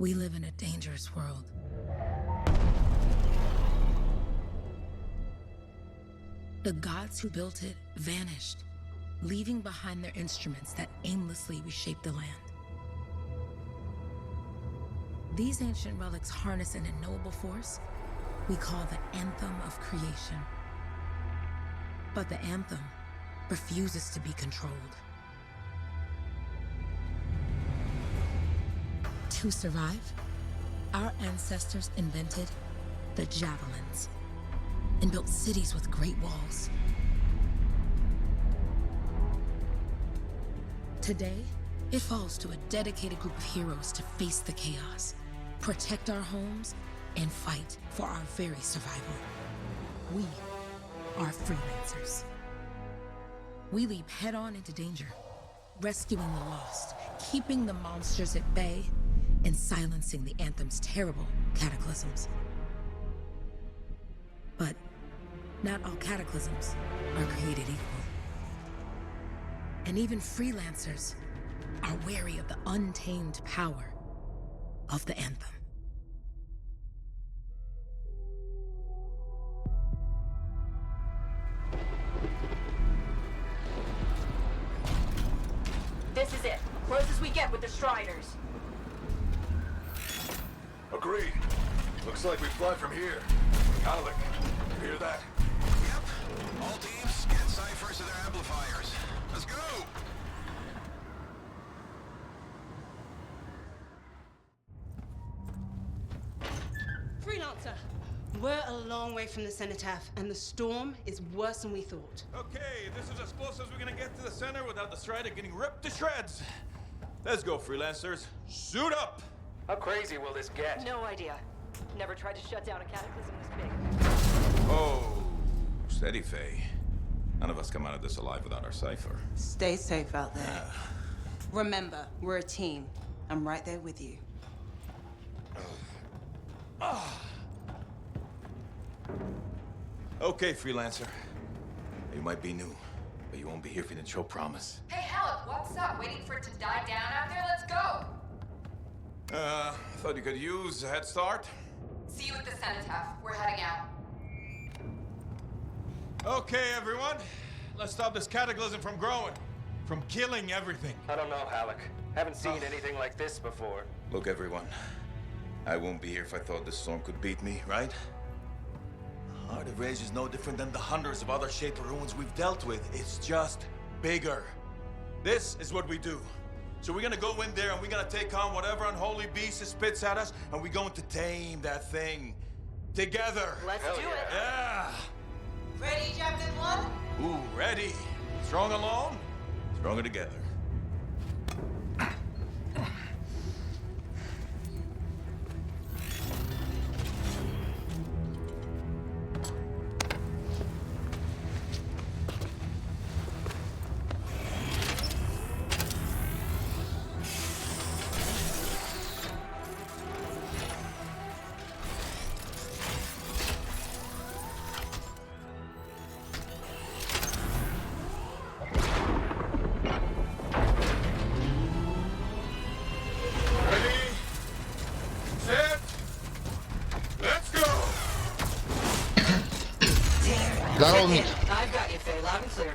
We live in a dangerous world. The gods who built it vanished, leaving behind their instruments that aimlessly reshaped the land. These ancient relics harness an unknowable force we call the Anthem of creation. But the Anthem refuses to be controlled. To survive, our ancestors invented the javelins and built cities with great walls. Today, it falls to a dedicated group of heroes to face the chaos, protect our homes, and fight for our very survival. We are freelancers. We leap head-on into danger, rescuing the lost, keeping the monsters at bay, and silencing the Anthem's terrible cataclysms. But not all cataclysms are created equal. And even freelancers are wary of the untamed power of the Anthem. This is it. Closest we get with the Striders. Agreed. Looks like we fly from here. 𝐀𝐞𝐫𝐨𝐤, you hear that? Yep. All teams, get ciphers to their amplifiers. Let's go! Freelancer, we're a long way from the cenotaph, and the storm is worse than we thought. Okay, this is as close as we're gonna get to the center without the Strider getting ripped to shreds. Let's go, freelancers. Suit up! How crazy will this get? No idea. Never tried to shut down a cataclysm this big. Oh, steady, Faye. None of us come out of this alive without our cipher. Stay safe out there. Remember, we're a team. I'm right there with you. Okay, freelancer. You might be new, but you won't be here if you didn't show promise. Hey, Halleck, what's up? Waiting for it to die down out there? Let's go! Thought you could use a head start. See you at the cenotaph. We're heading out. Okay, everyone. Let's stop this cataclysm from growing, from killing everything. I don't know, Halleck. Haven't seen anything like this before. Look, everyone. I won't be here if I thought this storm could beat me, right? Heart of Rage is no different than the hundreds of other Shaper ruins we've dealt with. It's just bigger. This is what we do. So we're gonna go in there and we're gonna take on whatever unholy beast it spits at us, and we're going to tame that thing together. Let's Hell do yeah. it. Yeah. Ready, Captain One? Ooh, ready. Strong alone, stronger together. Здорово, Мит. I've got you, Faye, loud and clear.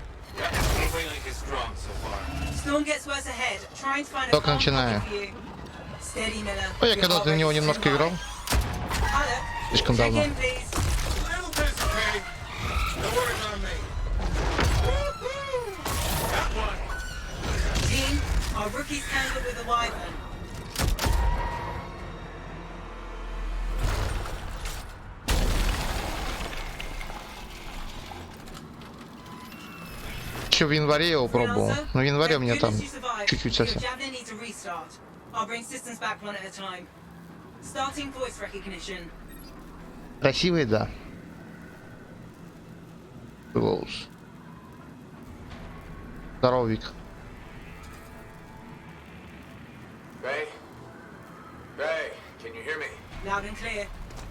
Storm gets worse ahead. Try and find a Только calm начинаю. pocket for you. Steady, Miller. Ну, я You're когда-то в already него немножко играл. Halleck, Слишком check давно. in, please. Little busy, Faye. No worries on me. Got one. Team, our rookies tangled with the wyvern. Еще в январе я его пробовал. Freelancer, Но в январе у меня thank там goodness you survived. чуть-чуть Your совсем. javelin needs a restart. I'll bring systems back one at a time. Starting voice recognition. Красивый, да. Голос. Здорово, Вик. Faye? Faye, can you hear me? Loud and clear.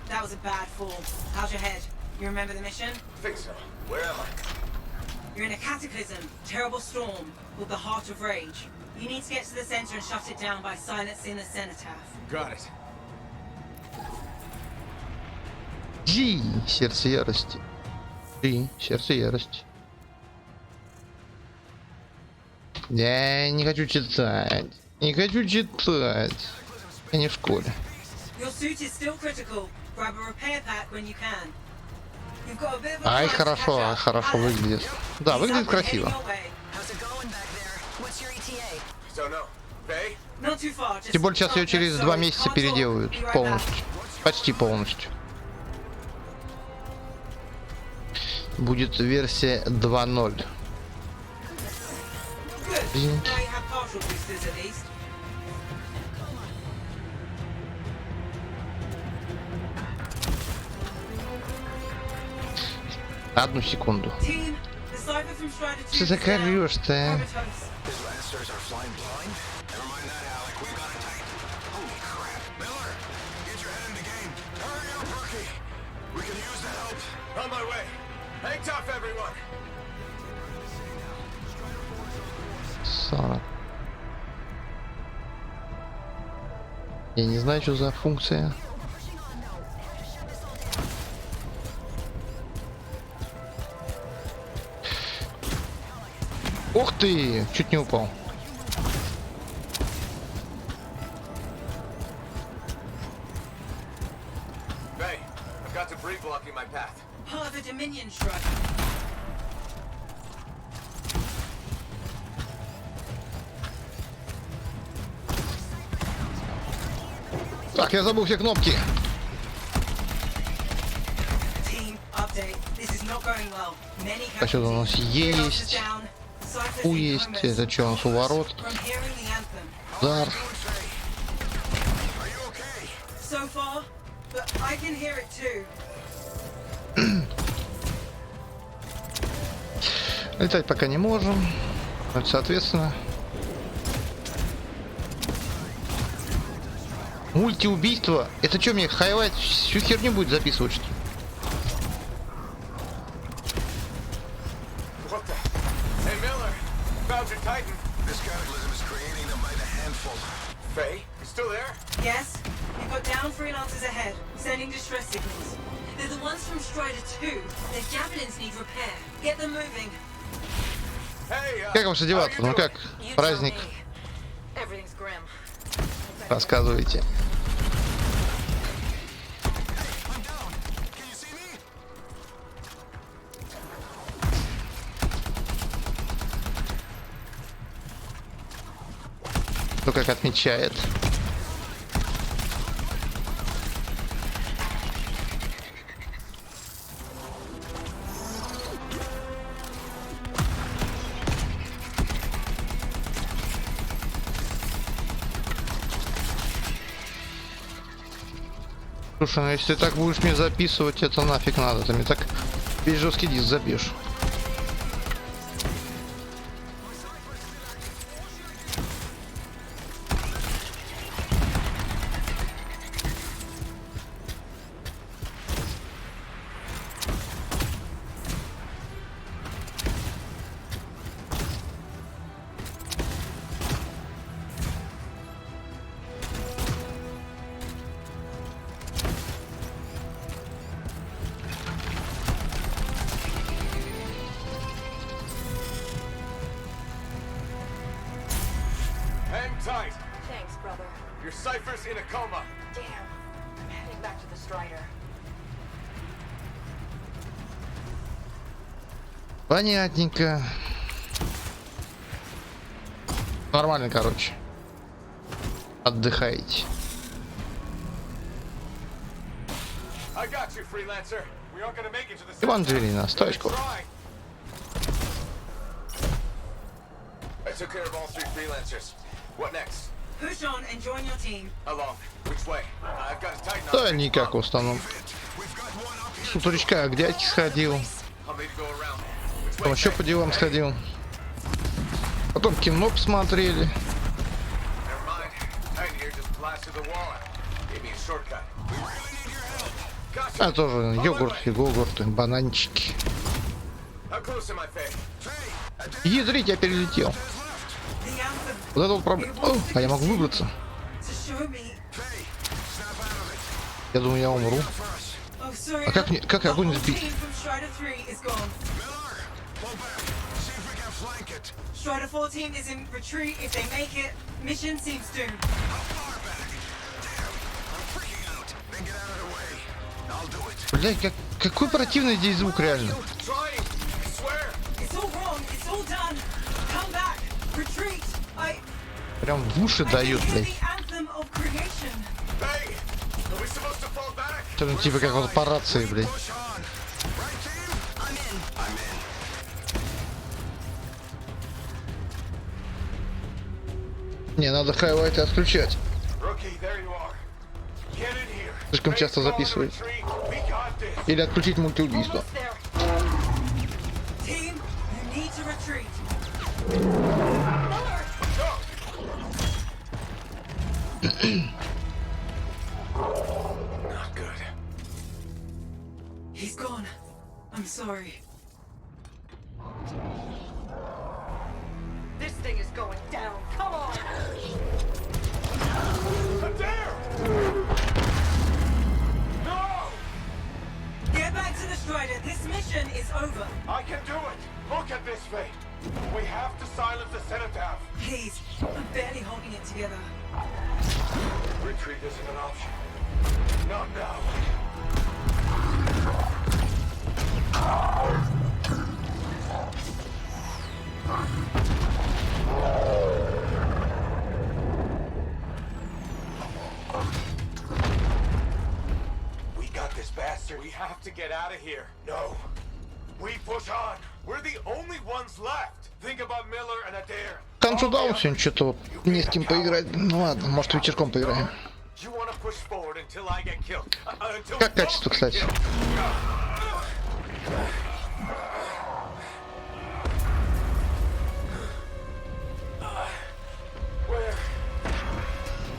That was a bad fall. How's your head? You remember the mission? Think so. Where am I? You're in a cataclysm, terrible storm, called the Heart of Rage. You need to get to the center and shut it down by silencing the cenotaph. Got it. G, сердце ярости. G, сердце ярости. Я не хочу читать. Не хочу читать. Я не в школе. Ай, хорошо, хорошо выглядит. Да, выглядит красиво. Тем более сейчас ее через 2 месяца переделывают полностью. Почти полностью. Будет версия 2.0. Одну секунду. Что ты корёшь-то? Я не знаю, что за функция. Ух ты! Чуть не упал. Так, я забыл все кнопки. А что у нас есть? Есть. Это что у нас у ворот? Дар. Летать пока не можем. Соответственно. Мультиубийство? Это что, мне хайвать всю херню будет записывать, что ли? This cataclysm is creating them by the handful. Faye, you still there? Yes, you've got down freelancers ahead, sending distress signals. They're the ones from Strider 2. Their javelins need repair. Get them moving. Hey, Как вам одеваться? Ну как, праздник? Рассказывайте. Кто как отмечает. Слушай, ну если ты так будешь мне записывать, это нафиг надо. Ты мне так весь жесткий диск забьешь. Tight. Thanks, brother. Your cipher's in a coma. Damn. I'm heading back to the Strider. Понятненько. Нормально, короче. Отдыхаете. I got you, freelancer. We aren't gonna make it to the Евангелина, стоечку. I took care of all 3 freelancers. What next? Push on and join your team. Along. Which way? I've got a tighten Да никак в основном. С утречка к дядьке сходил. Потом еще по делам сходил. Потом кино посмотрели. А тоже йогурты, бананчики. Ядрить, я перелетел. Вот это вот проблема. А я могу выбраться. Я думаю, я умру. sorry. А как The огонь whole сбить? team from Strider 3 is gone. Miller, pull back. See if we can flank it. Strider 14 is in retreat. If they make it, mission seems doomed. How far back? Damn, I'm freaking out. Then get out of the way. I'll do it. Блядь, какой противный здесь звук реально. Trying! I swear! It's all wrong. It's all done. Come back. Retreat. Прям в уши I дают, can hear блядь. the anthem of creation. Hey! Are we supposed to fall back? Это типа как вот по рации, блядь. Push on. Right, team? I'm in. I'm in. Не, надо хайлайты отключать. Rookie, there you are. Get in here. Слишком часто записывает. Или отключить мультиубийство. Almost there. Team, you need to retreat. Not good. He's gone. I'm sorry. This thing is going down. Come on! Adair! No! Get back to the Strider. This mission is over. I can do it. Look at this fate. We have to silence the cenotaph. Please. I'm barely holding it together. Retreat isn't an option. Not now. We got this bastard. We have to get out of here. No. We push on. We're the only ones left. Think about Miller and Adair. К концу дал сегодня что-то вот не с кем поиграть. Ну ладно, может вечерком поиграем. You want to push forward until I get killed. Until Как качество, кстати?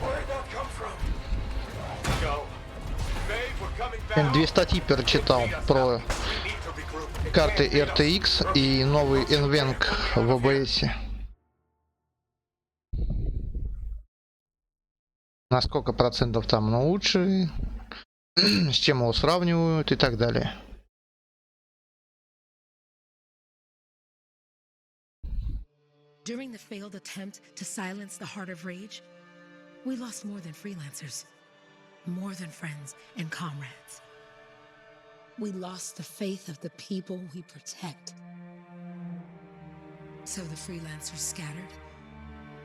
Where'd that come from? Go. Babe, we're coming back. Я 2 статьи прочитал про карты RTX и новый NVENC в OBS. На сколько процентов там лучше, с чем его сравнивают и так далее. During the failed attempt to silence the heart of rage, we lost more than freelancers, more than friends and comrades. We lost the faith of the people we protect. So the freelancers scattered,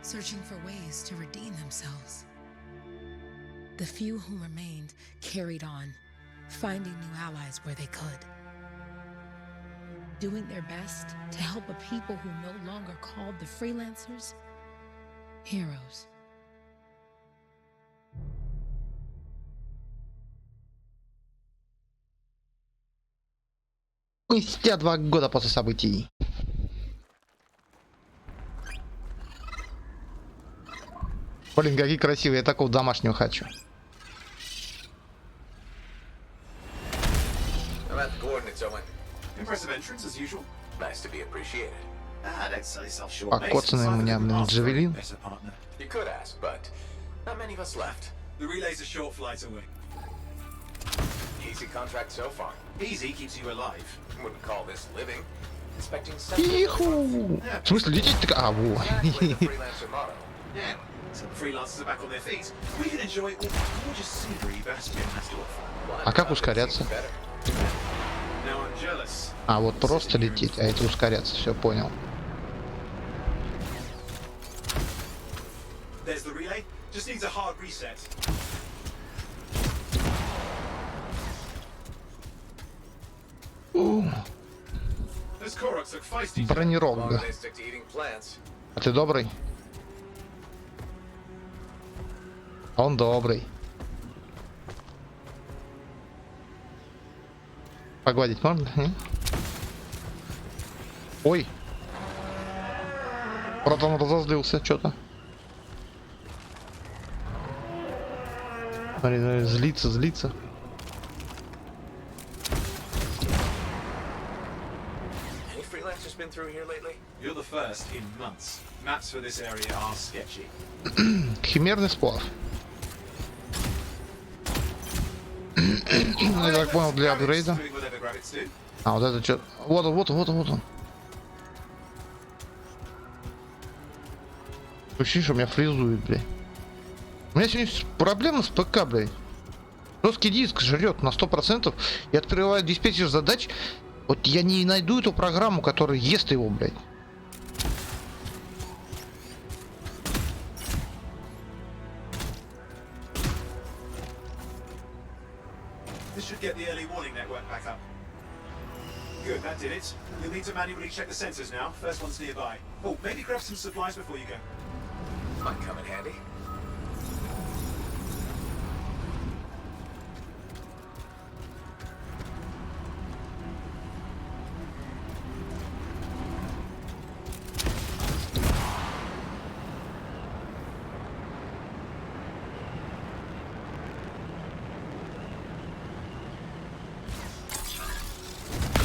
searching for ways to redeem themselves. The few who remained carried on, finding new allies where they could, doing their best to help a people who no longer called the freelancers heroes. Спустя 2 года после событий. Блин, какие красивые, я такого домашнего хочу. I'm at the coordinates, Owen. Impressive entrance as usual. Nice to be appreciated. Don't sell yourself short. Покоцанный у меня, блин, джавелин. You could ask, but not many of us left. The relay's a short flight away. Easy contract so far. Easy keeps you alive. Wouldn't call this living. Expecting something. Иху! В смысле, лететь так? А, во. Exactly the freelancer motto. Yeah. So the freelancers are back on their feet. We can enjoy all the gorgeous scenery Bastion has to offer. А как ускоряться? Now I'm jealous. А, вот просто лететь, а это ускоряться, все понял. There's the relay. Just needs a hard reset. Those Koroks look feisty. Бронирог. Long as they stick to eating plants. А ты добрый? Он добрый. Погладить можно? Ой. Правда, он разозлился что-то. Смотри, злится. Any freelancers been through here lately? You're the first in months. Maps for this area are sketchy. Химерный сплав. Я так понял, для апгрейда. А, вот это что? Вот он. Ощущение, что меня фризует, блядь. У меня сегодня проблема с ПК, блядь. Жесткий диск жрет на 100%. Я открываю диспетчер задач. Вот я не найду эту программу, которая ест его, блядь. This should get the early warning network back up. Good, that did it. You'll need to manually check the sensors now. First one's nearby. Oh, maybe grab some supplies before you go. Might come in handy.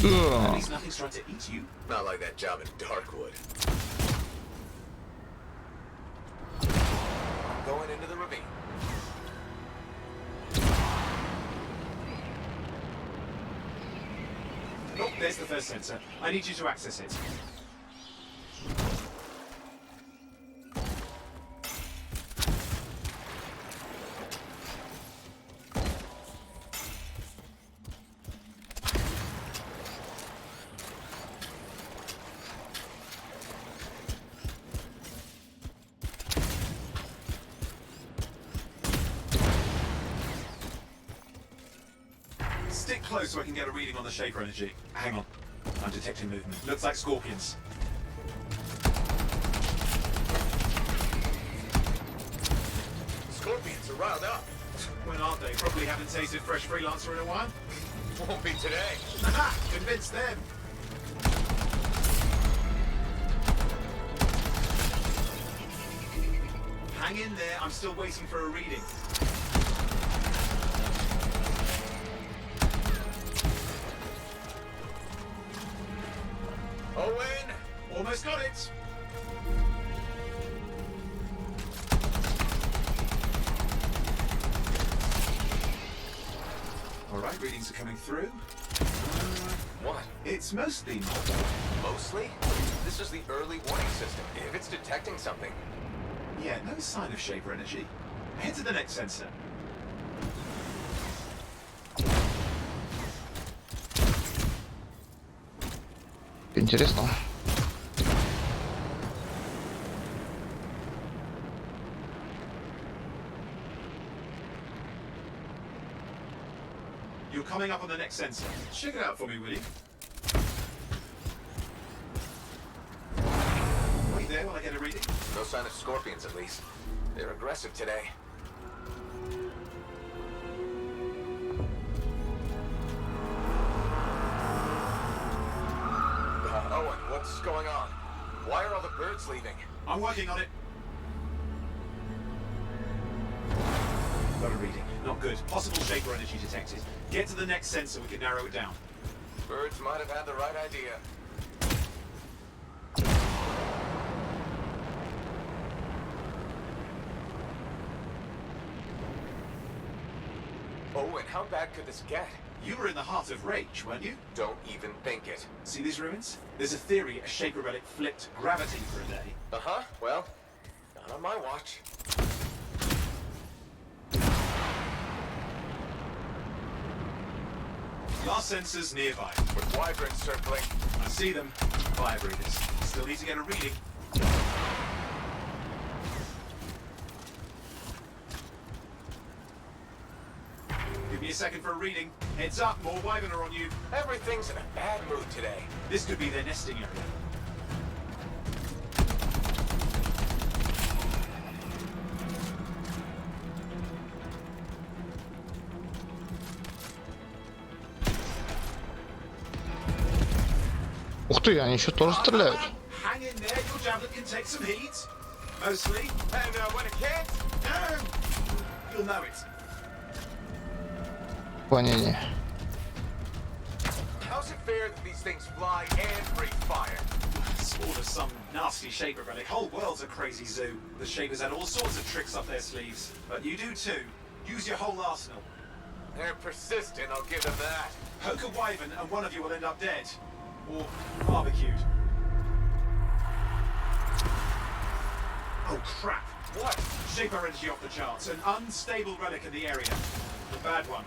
At least nothing's trying to eat you. Not like that job in Darkwood. Going into the ravine. Oh, there's the first sensor. I need you to access it. Stick close so I can get a reading on the Shaper energy. Hang on. I'm detecting movement. Looks like scorpions. Scorpions are riled up. When aren't they? Probably haven't tasted fresh freelancer in a while. Won't be today. Aha! Convince them! Hang in there, I'm still waiting for a reading. Owen! Almost got it! Alright, readings are coming through. What? It's mostly not. Mostly? This is the early warning system. If it's detecting something. Yeah, no sign of Shaper energy. Head to the next sensor. Интересно. You're coming up on the next sensor. Check it out for me, will you? Wait there while I get a reading. No sign of scorpions, at least. They're aggressive today. Owen, what's going on? Why are all the birds leaving? I'm working on it. Got a reading. Not good. Possible Shaper energy detected. Get to the next sensor, we can narrow it down. Birds might have had the right idea. Owen, how bad could this get? You were in the heart of Rage, weren't you? Don't even think it. See these ruins? There's a theory a Shaper relic flipped gravity for a day. Uh-huh. Well, not on my watch. Last sensor's nearby. With wyverns circling. I see them. Fire breathers. Still need to get a reading. Give me a second for a reading. Heads up, more wyvern are on you. Everything's in a bad mood today. This could be their nesting area. Ух ты, они еще тоже стреляют. Hang in there, your javelin can take some heat. Mostly. And when it can't, You'll know it. Поклонение. how's it fair that these things fly and breathe fire? Sort of some nasty Shaper relic. Whole world's a crazy zoo. The Shapers had all sorts of tricks up their sleeves. But you do too. Use your whole arsenal. They're persistent, I'll give them that. 𝐀𝐞𝐫𝐸𝐻 and one of you will end up dead. Or barbecued. Oh crap! What? Shaper energy off the charts. An unstable relic in the area. The bad one.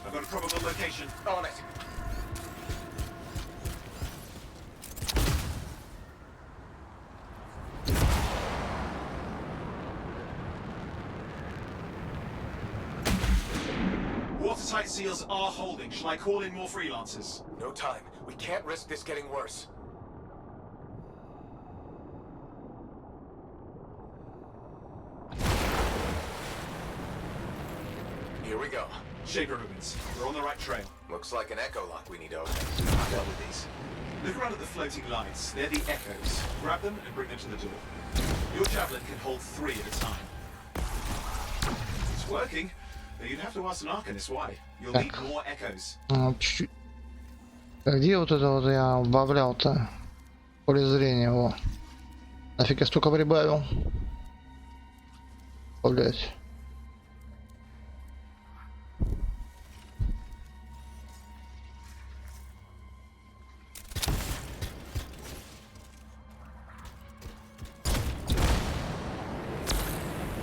I've got a probable location. On it. Watertight seals are holding. Shall I call in more freelancers? No time. We can't risk this getting worse. Here we go. Shaper Rubens, we're on the right trail. Looks like an echo lock we need to open. I've dealt with these. Look around at the floating lights. They're the echoes. Grab them and bring them to the door. Your javelin can hold 3 at a time. It's working, but you'd have to ask an arcanist why. You'll need more echoes. Чуть-чуть. А где вот это вот я убавлял-то? Поле зрения, во. Нафиг я столько прибавил. Блять.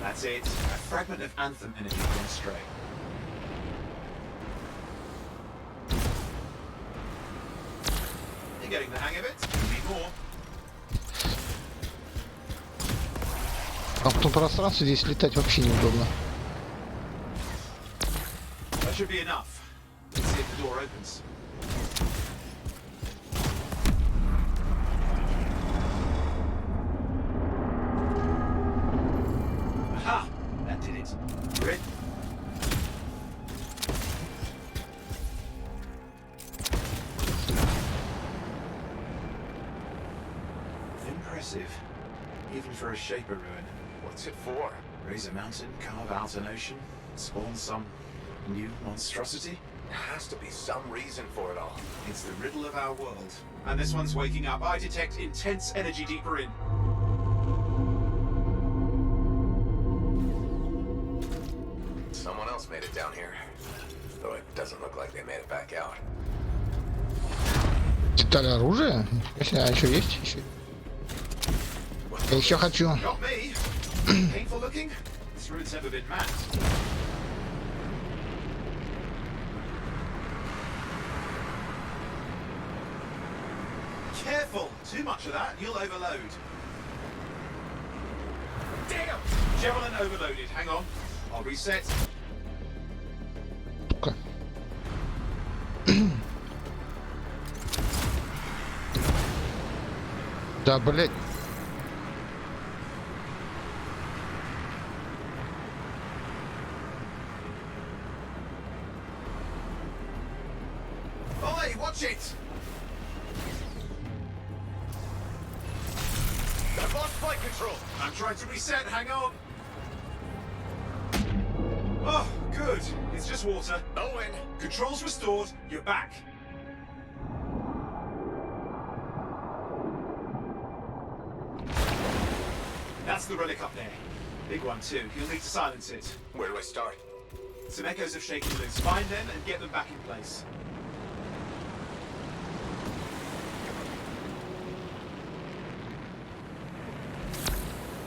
That's it. A fragment of Anthem energy gone stray. You're getting the hang of it. You need more. А в том пространстве здесь летать вообще неудобно. That should be enough. Let's see if the door opens. Aha! That did it. Good. Impressive. Even for a Shaper ruin. What's it for? Raise a mountain, carve out an ocean, spawn some new monstrosity? There has to be some reason for it all. It's the riddle of our world. And this one's waking up. I detect intense energy deeper in. Someone else made it down here. Though it doesn't look like they made it back out. Детали оружия? Если еще есть, еще. Я еще хочу. Not me. Painful looking? This ruin's never been mapped. Careful! Too much of that and you'll overload. Damn! Javelin overloaded. Hang on. I'll reset. Okay. Да, блять. Oi, watch it! I've lost flight control! I'm trying to reset. Hang on. Oh, good. It's just water. Owen! Controls restored. You're back. That's the relic up there. Big one too. You'll need to silence it. Where do I start? Some echoes have shaken loose. Find them and get them back in place.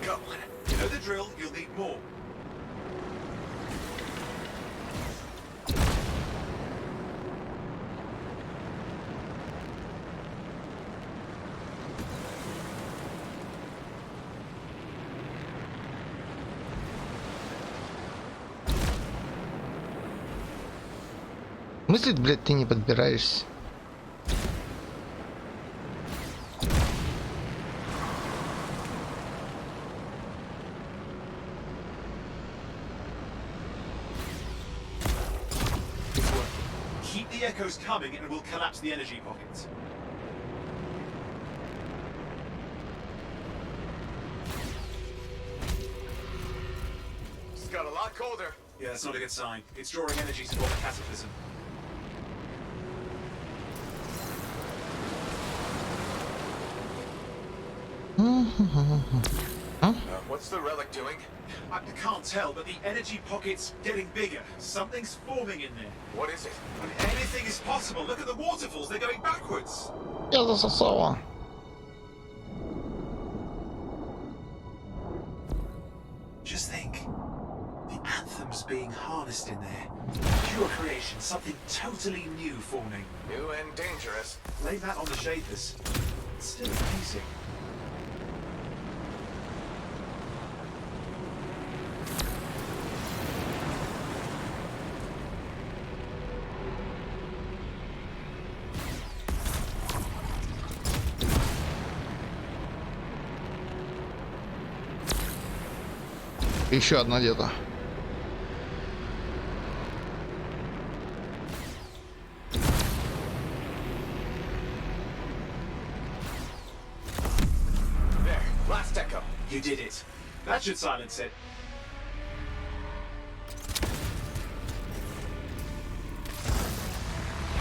Go! You know the drill. You'll need more. Мыслит, блядь, ты не подбираешься. Keep the echoes coming and we'll collapse the energy pockets. It's got a lot colder. Yeah, that's not a good sign. It's drawing energy to form a cataclysm. What's the relic doing? I can't tell, but the energy pocket's getting bigger. Something's forming in there. What is it? I mean, anything is possible. Look at the waterfalls, they're going backwards. Я засосала. Just think. The Anthem's being harnessed in there. Pure creation, something totally new forming. New and dangerous. Blame that on the Shapers. It's still amazing. Еще одна где-то. There, last echo. You did it. That should silence it.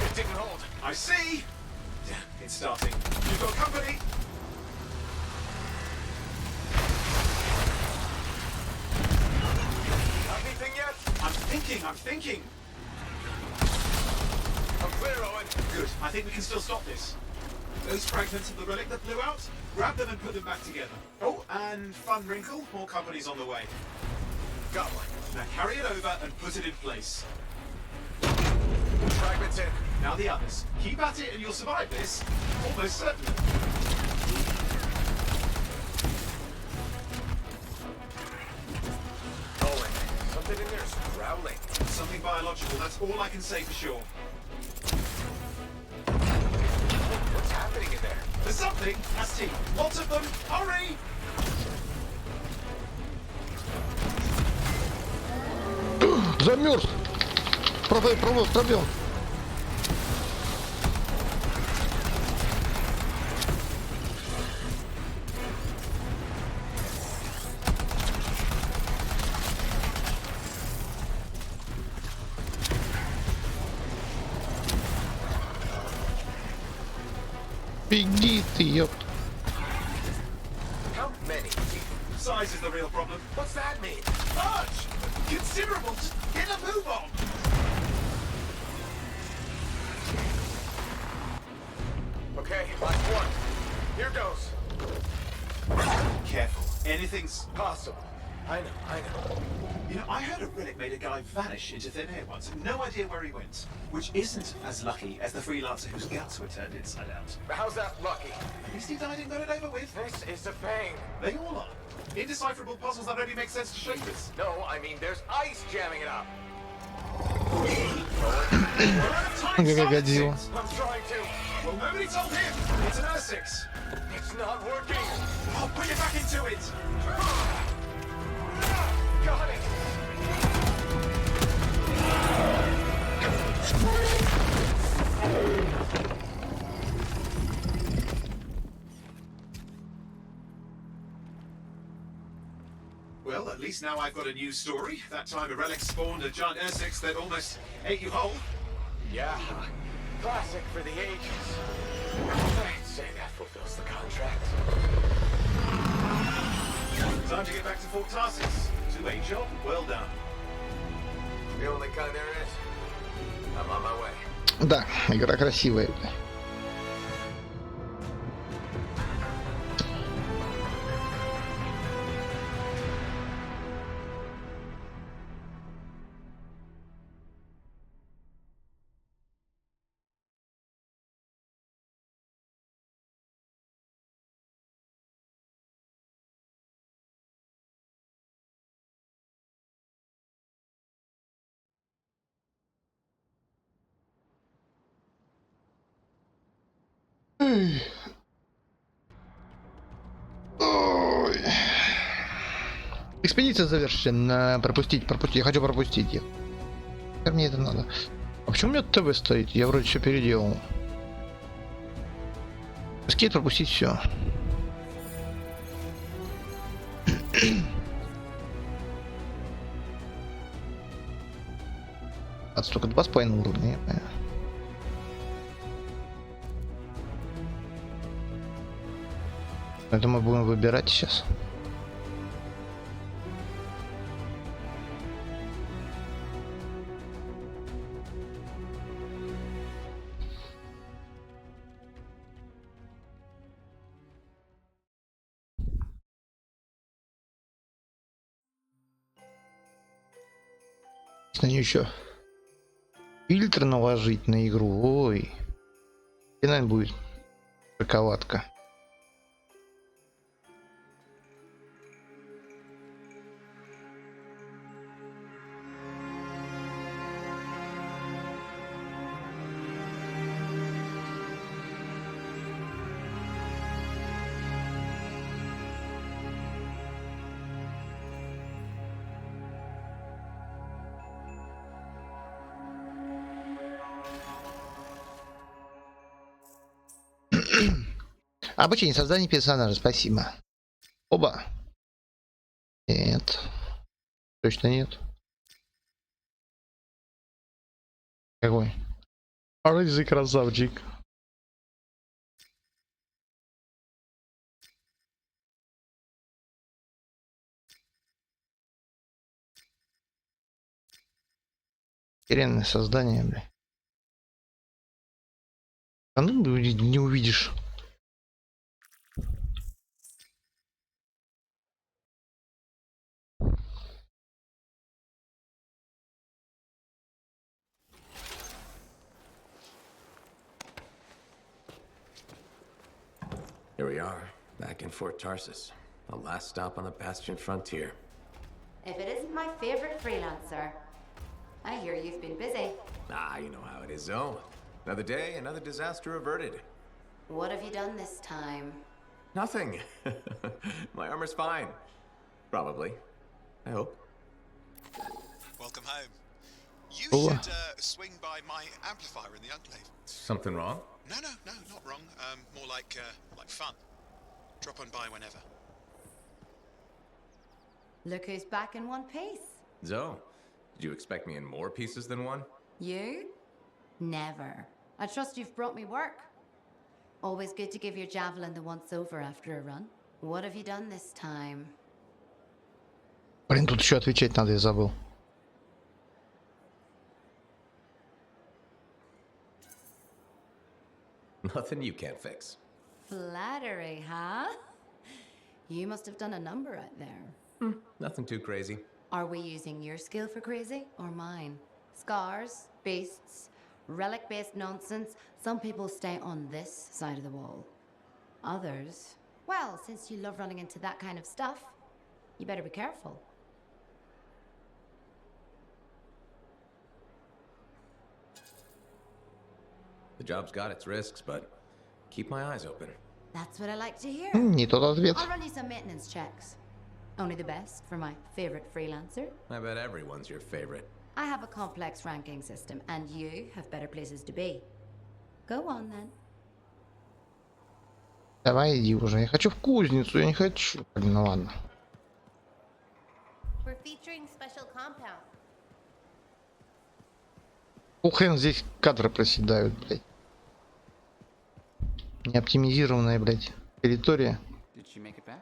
It didn't hold. I see! Damn, it's starting. You've got company! Anything yet? I'm thinking! I'm clear, Owen. Good, I think we can still stop this. Those fragments of the relic that blew out, grab them and put them back together. Oh, and fun wrinkle, more company's on the way. Got one. Now carry it over and put it in place. Fragments in. Now the others. Keep at it and you'll survive this. Almost certainly. Owen, something in there's growling. Something biological, that's all I can say for sure. What's happening in there? There's something, that's T. Lots of them, hurry! Замерз. Пробел. Беги ты, ёпт. How many? Size is the real problem. What's that mean? Large! Considerable! Just get a move on! Okay, last one. Here goes. Careful. Anything's... Possible. I know. You know, I heard a relic made a guy vanish into thin air once. No idea where he went. Which isn't as lucky as the freelancer whose guts were turned inside out. How's that lucky? At least he died and got it over with. This is a pain. They all are. Indecipherable puzzles that only make sense to Shapers. No, I mean there's ice jamming it up. We're out of time, silence it. I'm trying to. Well, nobody told him. It's an R6. It's not working. I'll put it back into it. Got it. Well, at least now I've got a new story. That time a relic spawned a giant R6 that almost ate you whole. Yeah. Classic for the ages. I'd say that fulfills the contract. Time to get back to Fort Tarsis. To a job well done. The only kind there is. I'm on my way. Да, игра красивая. Ой. Экспедиция завершена. Пропустить. Я хочу пропустить их. Как мне это надо? А почему у меня ТВ стоит? Я вроде все переделал. Скейт пропустить все. Только 2,5 уровня, я понял. Это мы будем выбирать сейчас. На нее еще фильтр наложить на игру. Ой. И, наверное, будет шоколадка. Обучение создания персонажа, спасибо. Оба. Нет. Точно нет. Какой? Рыжий красавчик. Охеренное создание, бля. А ну не увидишь. Here we are, back in Fort Tarsus. The last stop on the Bastion frontier. If it isn't my favorite freelancer. I hear you've been busy. Ah, you know how it is, Zoe. Another day, another disaster averted. What have you done this time? Nothing. My armor's fine. Probably. I hope. Welcome home. You Oh. should swing by my amplifier in the Enclave. Something wrong? No, not wrong. More like fun. Drop on by whenever. Look who's back in one piece. Zoe, did you expect me in more pieces than one? You? Never. I trust you've brought me work. Always good to give your javelin the once-over after a run. What have you done this time? Блин, тут еще отвечать надо, я забыл. Nothing you can't fix. Flattery, huh? You must have done a number out there. Nothing too crazy. Are we using your skill for crazy or mine? Scars, beasts, relic-based nonsense. Some people stay on this side of the wall. Others, well, since you love running into that kind of stuff, you better be careful. The job's got its risks, but keep my eyes open. That's what I like to hear. Не тот ответ. I'll run you some maintenance checks. Only the best for my favorite freelancer. I bet everyone's your favorite. I have a complex ranking system, and you have better places to be. Go on, then. Давай иди уже. Я хочу в кузницу, я не хочу. Блин, ну ладно. We're featuring special compound. Хрен здесь кадры проседают, блядь. Неоптимизированная, блядь, территория. Did she make it back?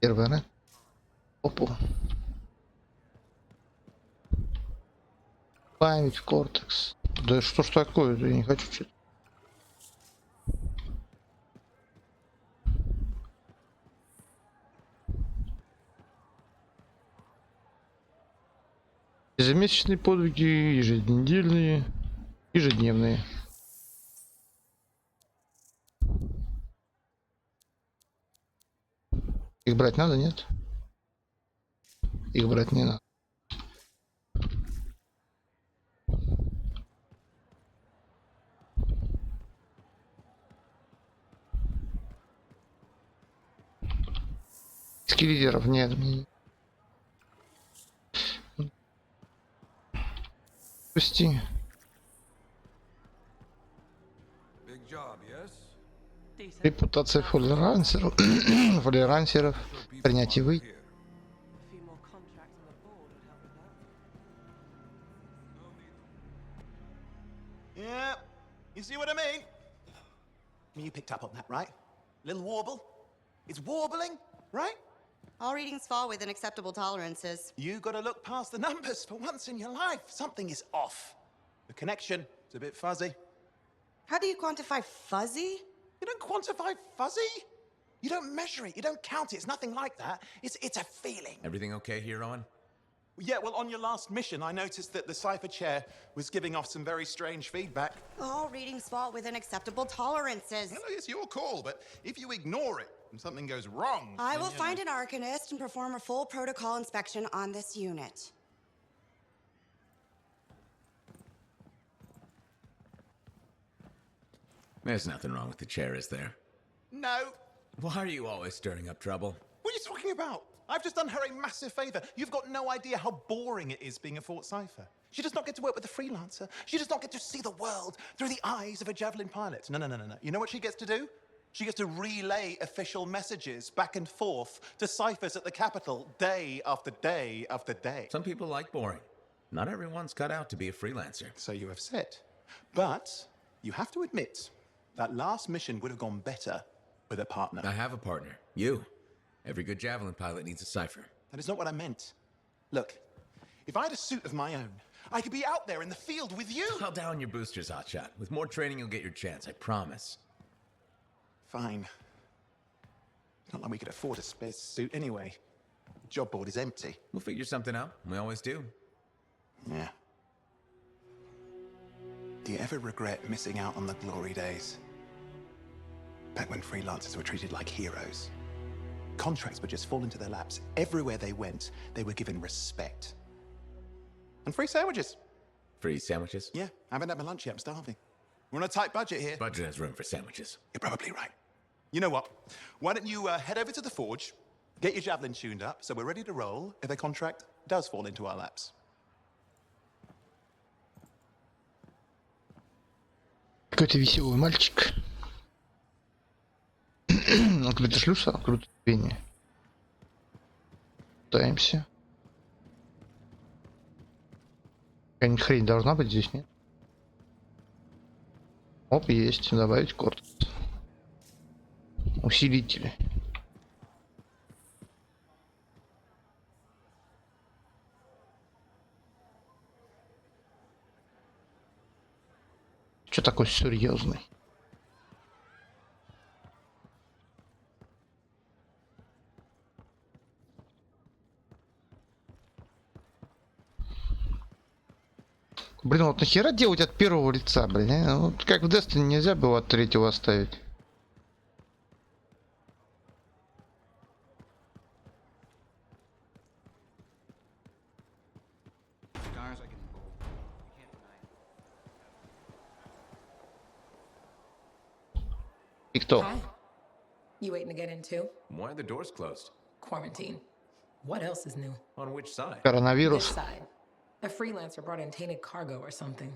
Сервера. Опу. Память в кортекс. Да что ж такое? Я не хочу что-то. Ежемесячные подвиги, еженедельные, ежедневные. Их брать надо, нет? Их брать не надо. Скеллизеров нет. Пусти. Репутация фоллерансеров, принять и выйти. Yeah, you see what I mean? You picked up on that, right? Little warble? It's warbling, right? All readings fall within acceptable tolerances. You gotta look past the numbers for once in your life. Something is off. The connection is a bit fuzzy. How do you quantify fuzzy? You don't quantify fuzzy? You don't measure it, you don't count it, it's nothing like that. It's a feeling. Everything okay here, on? Yeah, well, on your last mission, I noticed that the cipher chair was giving off some very strange feedback. All readings fall within acceptable tolerances. Well, it's your call, but if you ignore it and something goes wrong... I will find an arcanist and perform a full protocol inspection on this unit. There's nothing wrong with the chair, is there? No. Why are you always stirring up trouble? What are you talking about? I've just done her a massive favor. You've got no idea how boring it is being a Fort Cipher. She does not get to work with a freelancer. She does not get to see the world through the eyes of a Javelin pilot. No. You know what she gets to do? She gets to relay official messages back and forth to ciphers at the capital day after day after day. Some people like boring. Not everyone's cut out to be a freelancer. So you have said. But you have to admit, that last mission would have gone better with a partner. I have a partner. You. Every good Javelin pilot needs a cipher. That is not what I meant. Look, if I had a suit of my own, I could be out there in the field with you. I'll down your boosters, hotshot. With more training, you'll get your chance, I promise. Fine. Not like we could afford a spare suit anyway. The job board is empty. We'll figure something out. We always do. Yeah. Do you ever regret missing out on the glory days? Back when freelancers were treated like heroes. Contracts would just fall into their laps. Everywhere they went, they were given respect. And free sandwiches. Free sandwiches? Yeah, I haven't had my lunch yet, I'm starving. We're on a tight budget here. Budget has room for sandwiches. You're probably right. You know what? Why don't you head over to the forge, get your Javelin tuned up, so we're ready to roll if a contract does fall into our laps. Какой-то веселый мальчик. Открыто шлюз, открыто пение. Пытаемся. Какая-нибудь хрень должна быть здесь, нет? Оп, есть. Добавить корпус. Усилители. Что такой серьезный? Блин, вот нахера делать от первого лица, блин? А? Вот как в Destiny нельзя было от третьего оставить. И кто? Hi. You waiting to get in too? Why are the doors closed? Quarantine. What else is new? On which side? Коронавирус. This side. A freelancer brought in tainted cargo or something.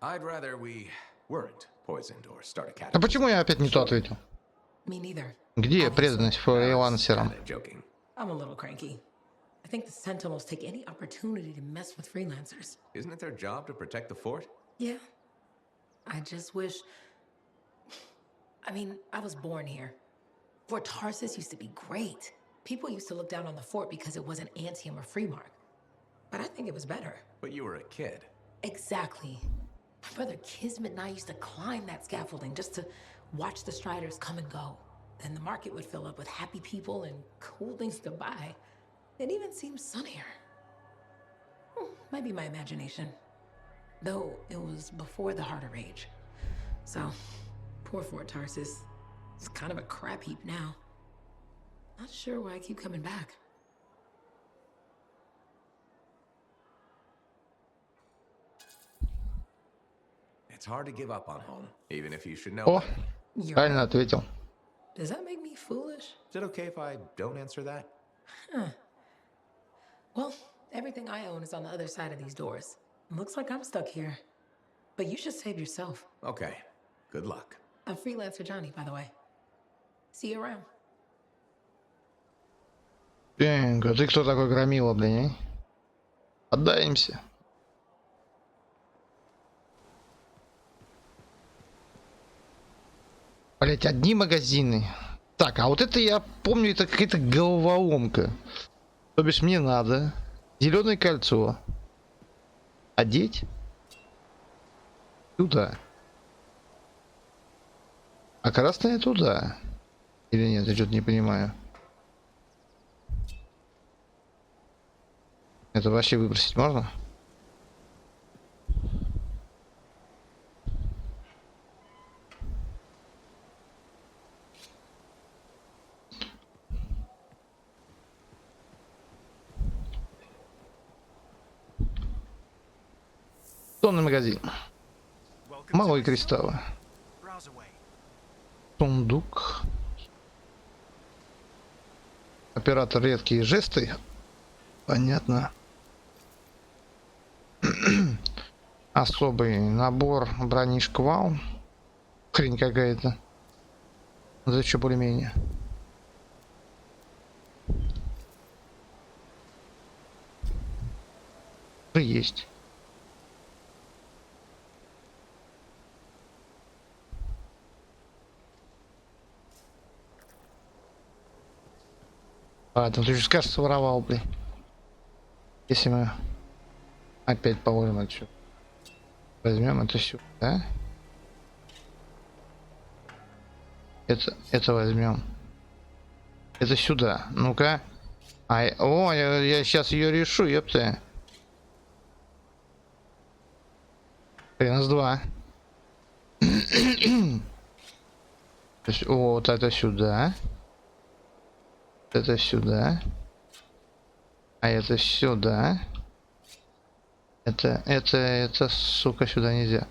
I'd rather we weren't poisoned or start a cat. А почему я опять не то ответил? Me neither. Где преданность фрилансерам? Joking. I'm a little cranky. I think the Sentinels take any opportunity to mess with freelancers. Isn't it their job to protect the fort? Yeah. I just wish... I mean, I was born here. Fort Tarsis used to be great. People used to look down on the fort because it wasn't Anthem or Freemark. But I think it was better. But you were a kid. Exactly. My brother Kismet and I used to climb that scaffolding just to watch the Striders come and go. Then the market would fill up with happy people and cool things to buy. It even seems sunnier. Might be my imagination. Though it was before the Harder Age. So, poor Fort Tarsis. It's kind of a crap heap now. Not sure why I keep coming back. It's hard to give up on home, even if you should know. О, правильно ответил. Does that make me foolish? Is it okay if I don't answer that? Huh. Well, everything I own is on the other side of these doors. Looks like I'm stuck here. But you should save yourself. Okay. Good luck. I'm freelancer Johnny, by the way. See you around. Бенго, ты кто такой громила, блин? Отдаемся. Блять, одни магазины. Так, а вот это я помню, это какая-то головоломка. То бишь мне надо зеленое кольцо Одеть? Туда. А красное туда. Или нет, я что-то не понимаю. Это вообще выбросить можно? Тонный магазин. Малые кристаллы. Сундук. Оператор редкие жесты. Понятно. Особый набор брони шквал. Хрень какая-то. Это еще более-менее. Есть. Ладно, ты же скажешь, своровал, блин. Если мы опять положим отсюда. Возьмем это сюда, да? Это возьмем. Это сюда. Ну-ка. О, я сейчас ее решу, ёпта. Хрена с два. Вот это сюда. Это сюда. А это сюда. Это, сука, сюда нельзя.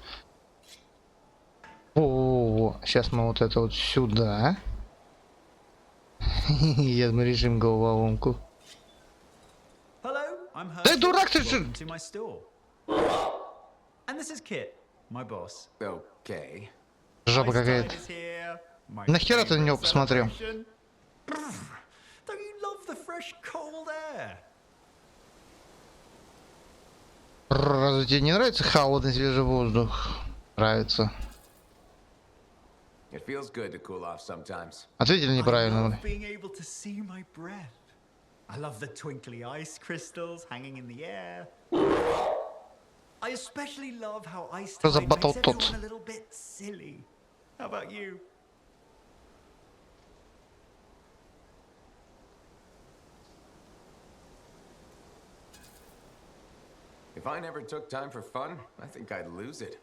О, сейчас мы вот это вот сюда. Я мы решим головоломку. Да дурак ты же! Жопа какая-то. Нахера ты на него посмотрел? Разве тебе не нравится холодный свежий воздух? Нравится. Ответили неправильно. I love the twinkly ice crystals hanging in the air. I especially love how ice tide makes everyone a little bit silly. How about you? If I never took time for fun, I think I'd lose it.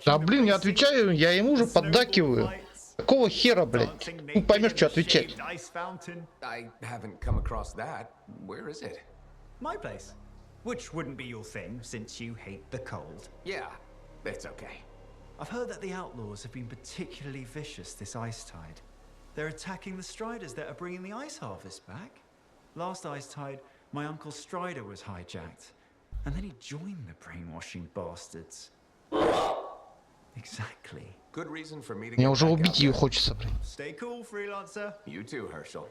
Да блин, я отвечаю, я ему уже поддакиваю. Какого хера, блядь? Ты поймешь, что отвечать. I haven't come across that. Where is it? My place. Which wouldn't be your thing, since you hate the cold. Yeah, it's okay. I've heard that the outlaws have been particularly vicious this ice tide. They're attacking the Striders that are bringing the ice harvest back. Last ice tide, my uncle Strider was hijacked. And then he joined the brainwashing bastards. Exactly. Good reason for me to Мне уже убить ее хочется, блин. Stay cool, freelancer. You too, Herschel.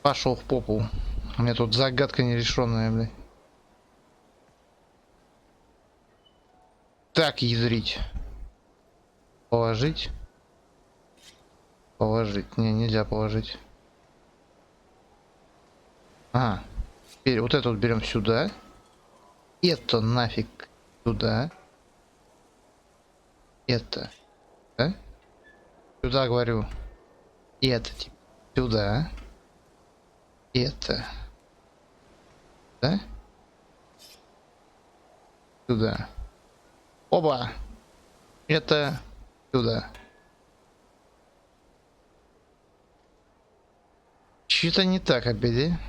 Пошел в попу. У меня тут загадка нерешенная, блин. Так, ядрить. Положить. Положить. Не, нельзя положить. Ага. Теперь вот это вот берем сюда. Это нафиг туда. Это. Да? Сюда, говорю. Это типа сюда. Это. Да? Сюда. Оба. Это сюда. Что-то не так опять, да?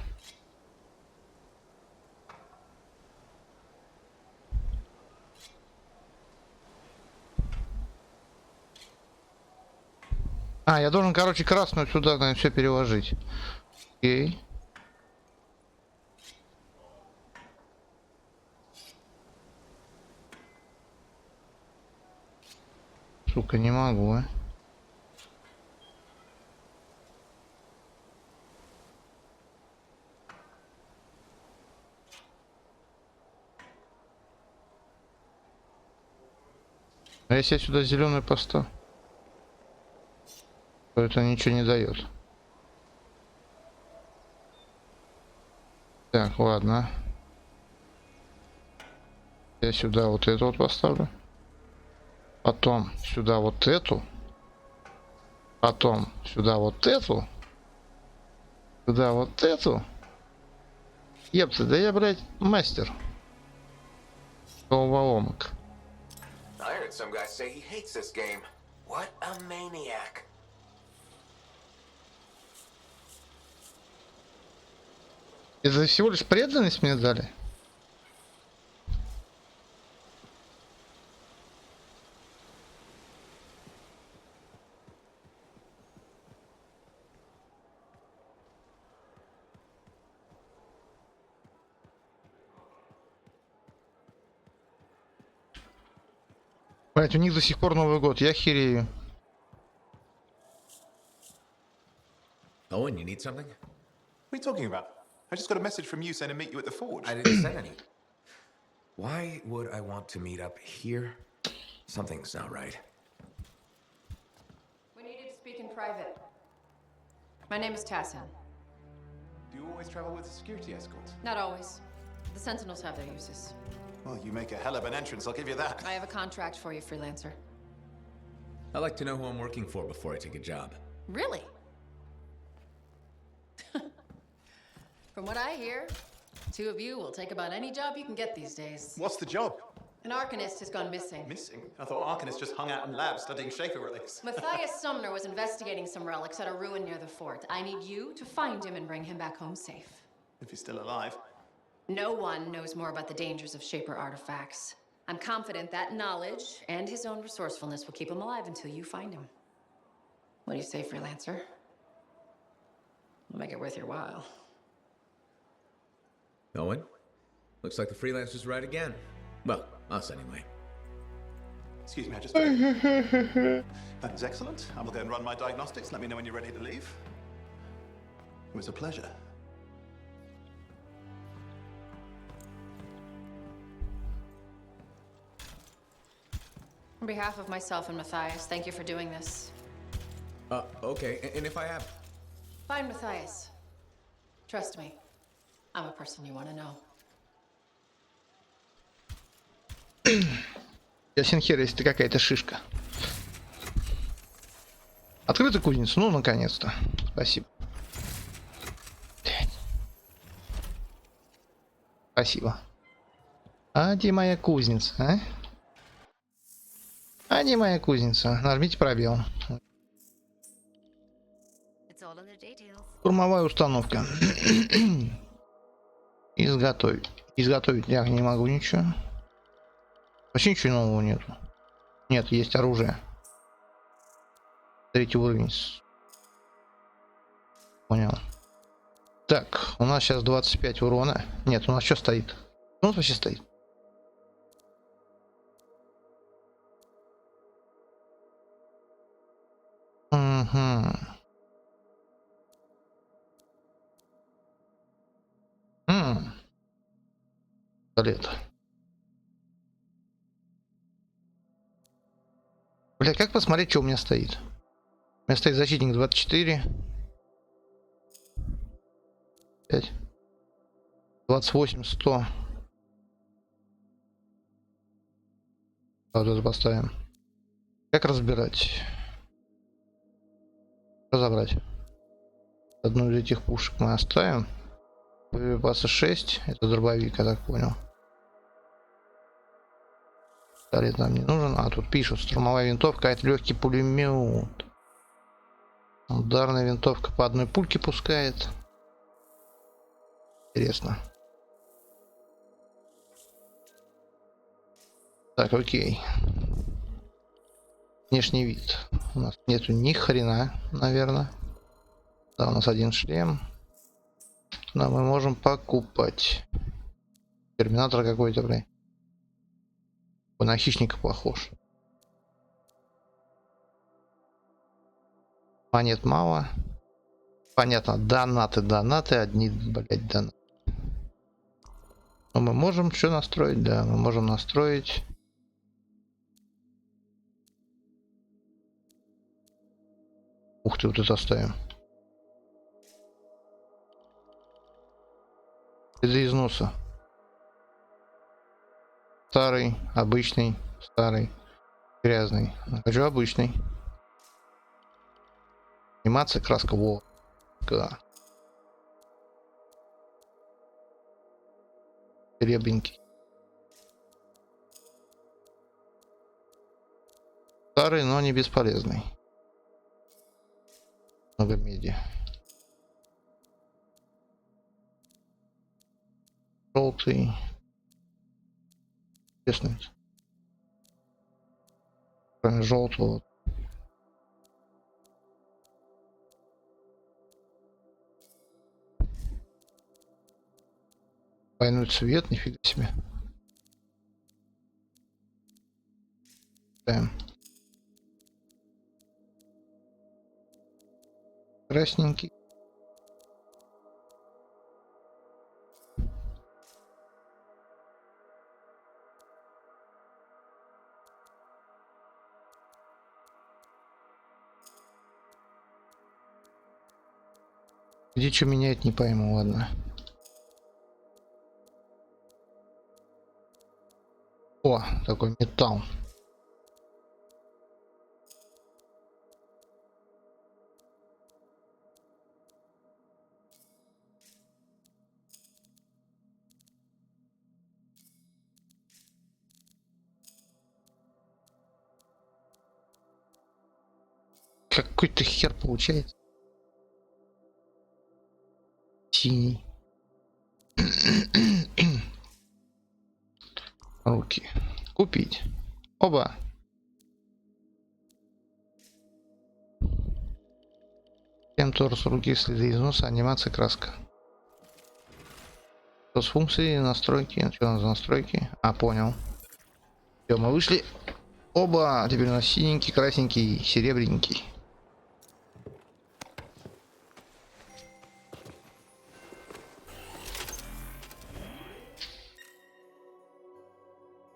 А, я должен, короче, красную сюда, наверное, все переложить. Окей. Сука, не могу, а. А если я сюда зеленую поставлю, то это ничего не дает. Так, ладно. Я сюда вот эту вот поставлю. Потом сюда вот эту. Потом сюда вот эту. Сюда вот эту. Епта, да я, блядь, мастер. 𝐒𝐿. I heard some guy say he hates this game. What a maniac. Это всего лишь преданность мне дали? Блять, у них до сих пор Новый год, я херею. Owen, you need something? What are you talking about? I just got a message from you saying to meet you at the forge. I didn't send any. Why would I want to meet up here? Something's not right. We needed to speak in private. My name is Tassin. Do you always travel with a security escort? Not always. The Sentinels have their uses. Well, you make a hell of an entrance, I'll give you that. I have a contract for you, freelancer. I like to know who I'm working for before I take a job. Really? From what I hear, two of you will take about any job you can get these days. What's the job? An Arcanist has gone missing. Missing? I thought Arcanists just hung out in labs studying Shaper relics. Matthias Sumner was investigating some relics at a ruin near the fort. I need you to find him and bring him back home safe. If he's still alive. No one knows more about the dangers of Shaper artifacts. I'm confident that knowledge and his own resourcefulness will keep him alive until you find him. What do you say, freelancer? We'll make it worth your while. Owen? Looks like the freelancer's right again. Well, us anyway. Excuse me, I just... That is excellent. I will go and run my diagnostics. Let me know when you're ready to leave. It was a pleasure. On behalf of myself and Matthias, thank you for doing this. Okay, and if I have... Find Matthias. Trust me, I'm a person you want to know. Ясен хер, если ты какая-то шишка. Открыта кузница? Ну, наконец-то. Спасибо. Спасибо. А где моя кузница, а? А где моя кузница? Нажмите пробел. Штурмовая установка. Изготовить. Изготовить я не могу ничего. Вообще ничего нового нету. Нет, есть оружие. Третий уровень. Понял. Так, у нас сейчас 25 урона. Нет, у нас что стоит? Что у нас вообще стоит? Угу. Лето. Бля, как посмотреть, что у меня стоит? У меня стоит защитник 24. 5. 28, 100. Вот это поставим. Как разбирать? Разобрать. Одну из этих пушек мы оставим. Боеприпасы 6. Это дробовик, я так понял. Пистолет нам не нужен. А, тут пишут. Штурмовая винтовка. Это легкий пулемет. Ударная винтовка по одной пульке пускает. Интересно. Так, окей. Внешний вид. У нас нету ни хрена, наверное. Да, у нас один шлем. Да, мы можем покупать. Терминатор какой-то, блин. На хищника похож. Монет мало. Понятно, донаты, одни, блять, донаты. Но мы можем что настроить? Да, мы можем настроить. Ух ты, вот это оставим. Из износа. старый, обычный, старый, грязный. Хочу обычный. Анимация, краска, во. Да. Серебренький. Старый, но не бесполезный. Много меди. Желтый. Честно. Кроме желтого. Двойной цвет, нифига себе. Да. Красненький. Где что меняет, не пойму, ладно. О, такой металл. Какой-то хер получается. Синий. Руки. Купить. Оба. Всем торс, руки, следы износа, анимация, краска. Что с функцией, настройки. Что у нас за настройки? А, понял. Все, мы вышли. Оба. Теперь у нас синенький, красненький, серебряненький.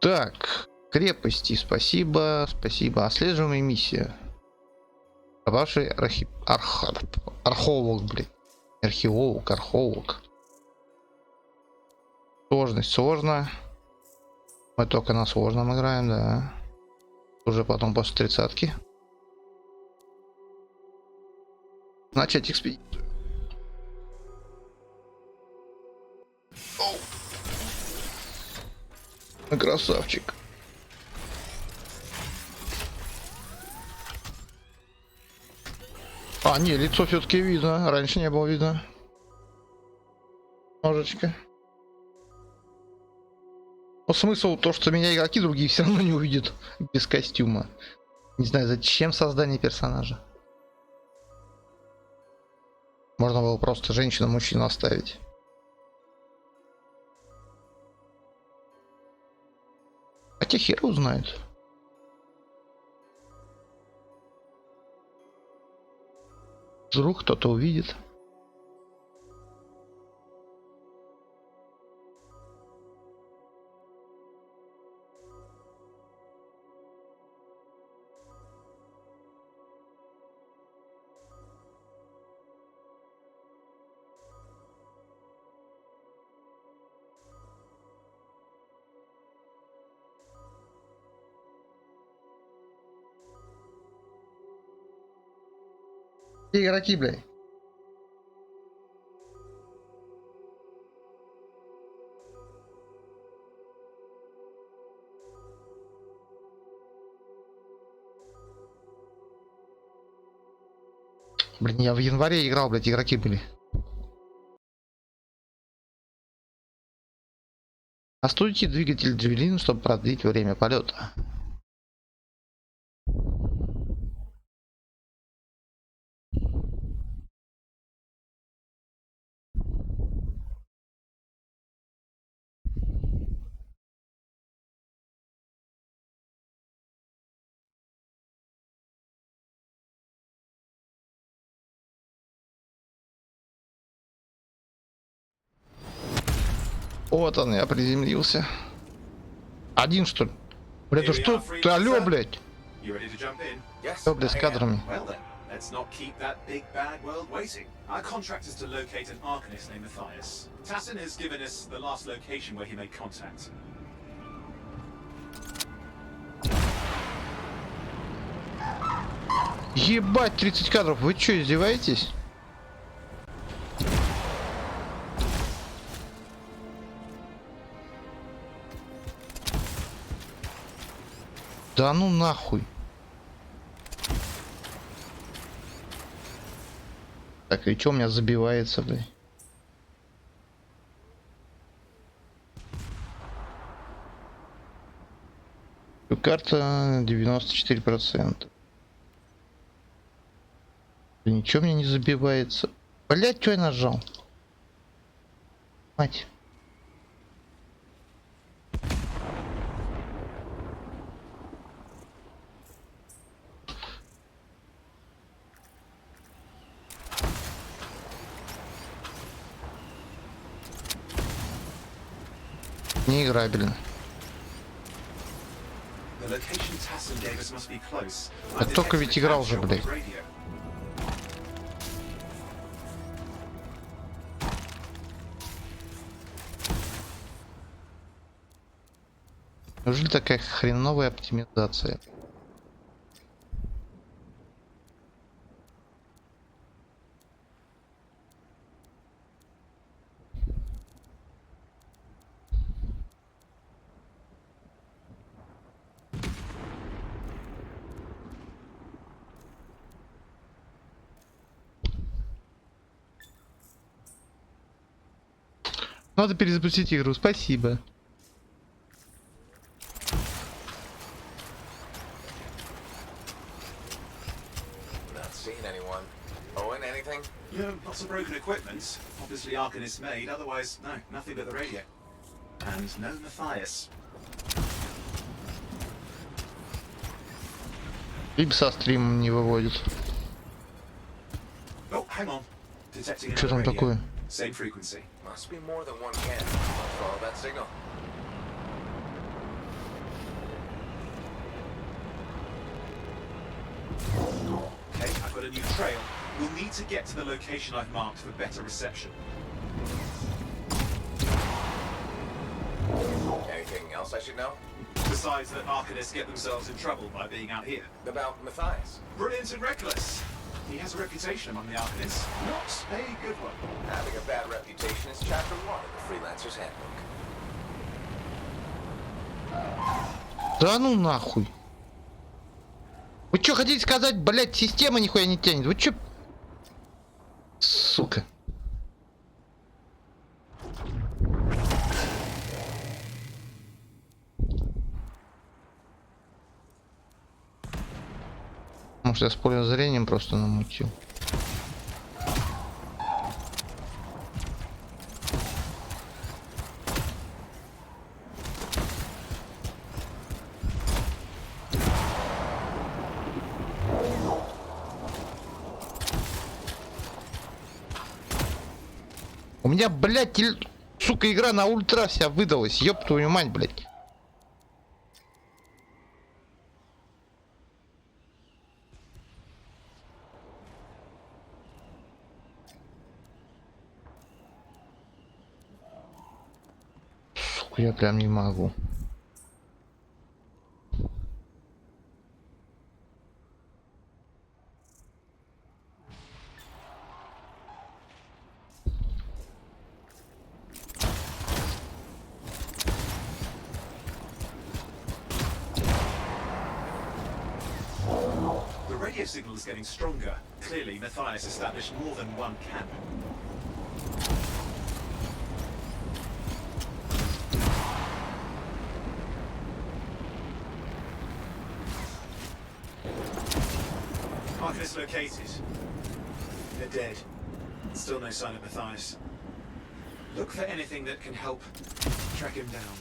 Так, крепости, спасибо, спасибо. Отслеживаемая миссия. Пропавший археолог, блин. Археолог. Сложность сложно. Мы только на сложном играем, да. Уже потом после 30-ки. Начать экспедицию. Красавчик. А, не, лицо все-таки видно. Раньше не было видно. Ножечко. Но смысл то, что меня игроки другие все равно не увидят без костюма. Не знаю, зачем создание персонажа. Можно было просто женщину-мужчину оставить. Хотя хер узнает. Вдруг кто-то увидит. Игроки, блядь. Блин, я в январе играл, блядь, игроки были. Остудите двигатель джавелин, чтобы продлить время полета. Вот он, я приземлился. Один, что ли? Блядь, ну что ты, алё, блядь? Что, блядь, с кадрами? Let's not keep that big bad world waiting. Our contract is to locate an Arcanist named Matthias. Tassin has given us the last location where he made contact. Ебать, 30 кадров, вы что, издеваетесь? Да ну нахуй. Так, и что у меня забивается, блядь? Карта 94%. Ничего мне не забивается. Блять, что я нажал? Мать. Неиграбельно. Я только ведь играл же, блядь. Неужели такая хреновая оптимизация? Надо перезапустить игру, спасибо. Yeah, lots of broken equipment. Obviously Arcanist made, otherwise, no, nothing but the radio. And no Matthias. Либо со стримом не выводит. Oh, hang on. Detecting Что там такое? Same frequency. Must be more than one can. Follow that signal. Okay, I've got a new trail. We'll need to get to the location I've marked for better reception. Anything else I should know? Besides that Arcanists get themselves in trouble by being out here. About Matthias? Brilliant and reckless. He has a reputation among the Arcanists. Not a good one. Having a bad reputation is chapter 1 of the Freelancer's Handbook. Да ну нахуй. Вы что хотите сказать, блять, система нихуя не тянет? Вы что? Сука. Может, я с полем зрением просто намутил. У меня, блядь, сука, игра на ультра вся выдалась. Ёб твою мать, блядь. Сука, я прям не могу. The radio signal is getting stronger. Clearly, Matthias established more than one camp. Arcanist located. They're dead. Still no sign of Matthias. Look for anything that can help track him down.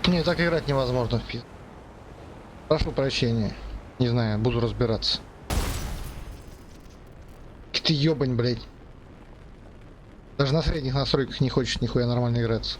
Не, так играть невозможно. Прошу прощения. Не знаю, буду разбираться. Ты ёбань, блядь. Даже на средних настройках не хочешь нихуя нормально играться.